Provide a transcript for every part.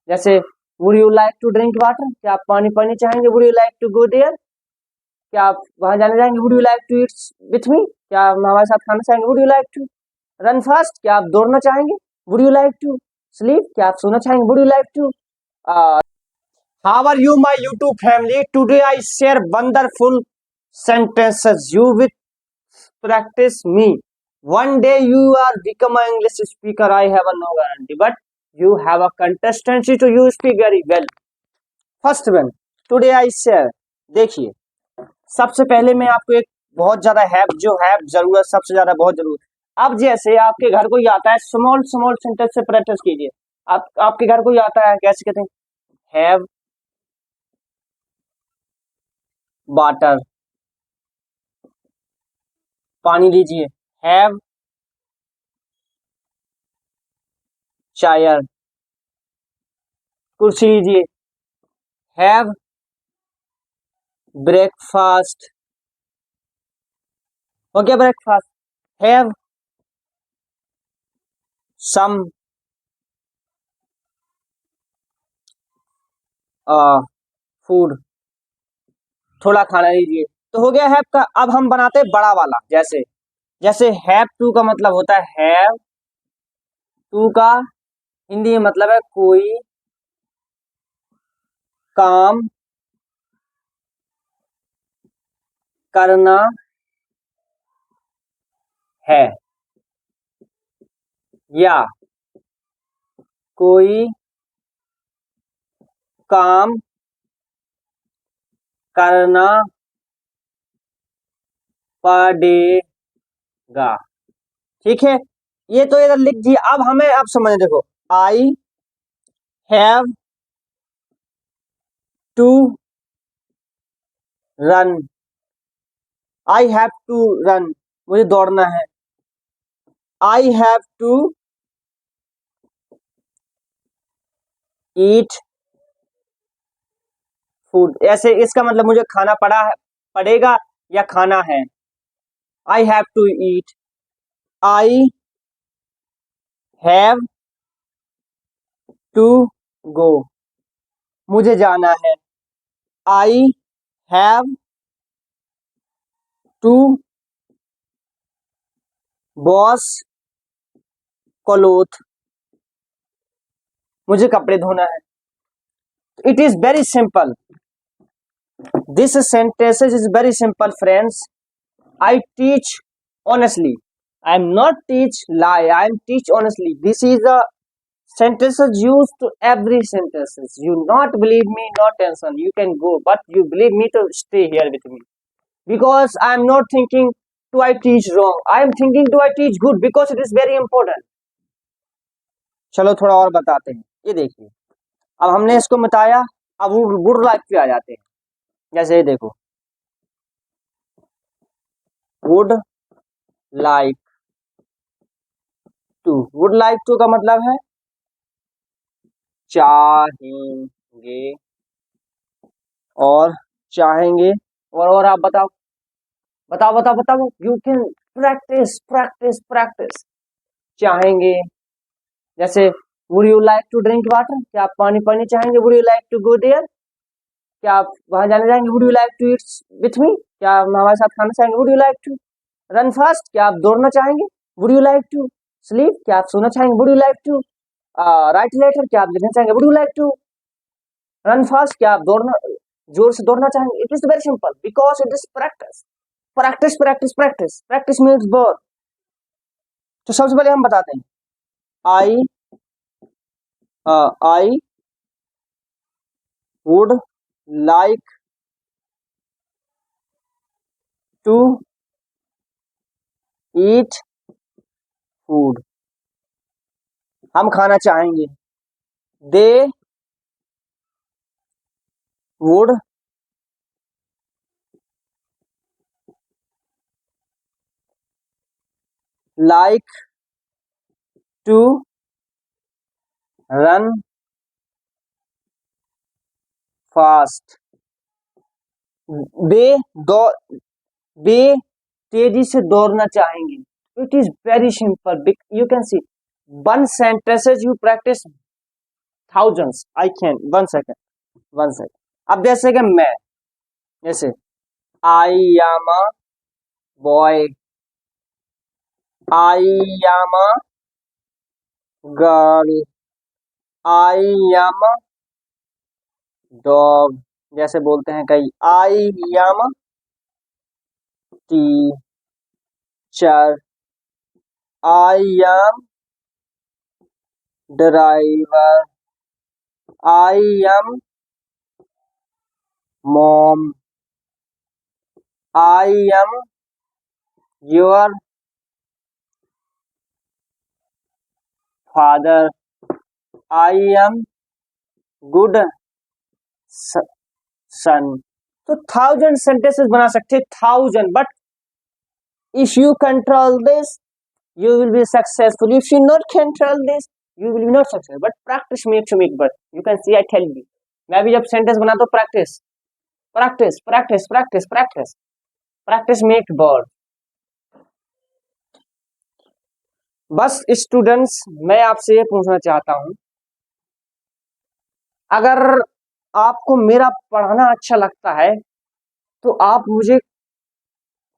जैसे would you like to drink water, क्या आप पानी पीना चाहेंगे? Would you like to go there, क्या आप वहां जाने जाएंगे? Would you like to eat with me, क्या आप हमारे साथ खाना चाहेंगे? Would you like to run fast, क्या आप दौड़ना चाहेंगे? Would you like to sleep, क्या आप सोना चाहेंगे? Would you like to How are you, my YouTube family? Today I share wonderful sentences. You will practice me. One day you are become an English speaker. I have a no guarantee, but you have a consistency to you speak very well. First one, today I share. देखिए, सबसे पहले मैं आपको एक बहुत ज्यादा have जरूरत, सबसे ज्यादा बहुत जरूरत। अब जैसे आपके घर कोई आता है, स्मॉल स्मॉल सेंटेंस से प्रैक्टिस कीजिए। आपके घर कोई आता है, कैसे कहते हैं? हैव वाटर, पानी लीजिए। हैव चायर, कुर्सी लीजिए। हैव ब्रेकफास्ट, हो गया ब्रेकफास्ट। हैव सम फूड, थोड़ा खाना लीजिए। तो हो गया हैव का। अब हम बनाते हैं बड़ा वाला। जैसे जैसे हैव टू का मतलब होता है हैव टू का हिंदी में मतलब है कोई काम करना है, या कोई काम करना पड़ेगा। ठीक है, ये तो इधर लिख दिए। अब हमें अब समझ, देखो, I have to run, I have to run, मुझे दौड़ना है। I have to eat food, ऐसे इसका मतलब मुझे खाना पड़ेगा या खाना है। I have to eat, I have to go, मुझे जाना है। I have to wash cloth, मुझे कपड़े धोना है। It is very simple, this sentences is very simple friends. I teach honestly, I am not teach lie, I am teach honestly. This is a sentences used to every sentences. You not believe me, not tension, you can go, but you believe me to stay here with me, because I am not thinking do I teach wrong, I am thinking do I teach good, because it is very important. चलो थोड़ा और बताते हैं। ये देखिए, अब हमने इसको बताया, अब वुड लाइक पे आ जाते हैं। जैसे ये देखो, would like to, would like to का मतलब है चाहेंगे, और चाहेंगे, और आप बताओ बताओ बताओ बताओ, you can practise practice practise. चाहेंगे, जैसे would you like to drink water, क्या आप पानी पीना चाहेंगे? Would you like to go there, क्या आप वहां जाने जाएंगे? Would you like to eat with me, क्या आप हमारे साथ खाना चाहेंगे? Would you like to run fast, क्या आप दौड़ना चाहेंगे? Would you like to sleep, क्या आप सोना चाहेंगे? Would you like to right letter, क्या आप लिखना चाहेंगे? Would you like to run fast, क्या आप दौड़ना जोर से दौड़ना चाहेंगे? It is very simple, because it is practice practice practice practice, practice means work. तो सबसे पहले हम बताते हैं, I would like to eat food, हम खाना चाहेंगे। They would like to run fast, वे वे तेजी से दौड़ना चाहेंगे। It is very simple, you can see one sentences, you practice thousands. I can. 1 second. 1 second. अब जैसे कि मैं, जैसे I am a boy, I am a girl, I am a dog. जैसे बोलते हैं कई, I am a teacher, I am driver, I am mom, I am your father, I am good son. तो 1000 sentences बना सकते हैं, 1000. But if you control this, you will be successful. If you not control this, you will be not successful. But practice makes you make better. You can see, I tell you, मैं भी जब sentence बनाता हूँ, practice make bold. बस students, मैं आपसे ये पूछना चाहता हूं, अगर आपको मेरा पढ़ाना अच्छा लगता है तो आप मुझे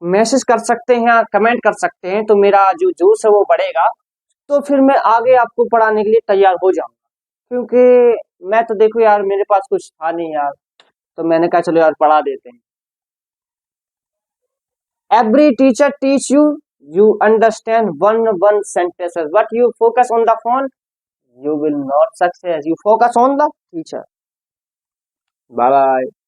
मैसेज कर सकते हैं या कमेंट कर सकते हैं, तो मेरा जो जोश है वो बढ़ेगा, तो फिर मैं आगे आपको पढ़ाने के लिए तैयार हो जाऊंगा। क्योंकि मैं तो देखो यार, मेरे पास कुछ था नहीं यार, तो मैंने कहा चलो यार पढ़ा देते हैं। Every teacher teach you, you understand one sentences, but you focus on the phone, you will not success. You focus on the teacher. Bye bye.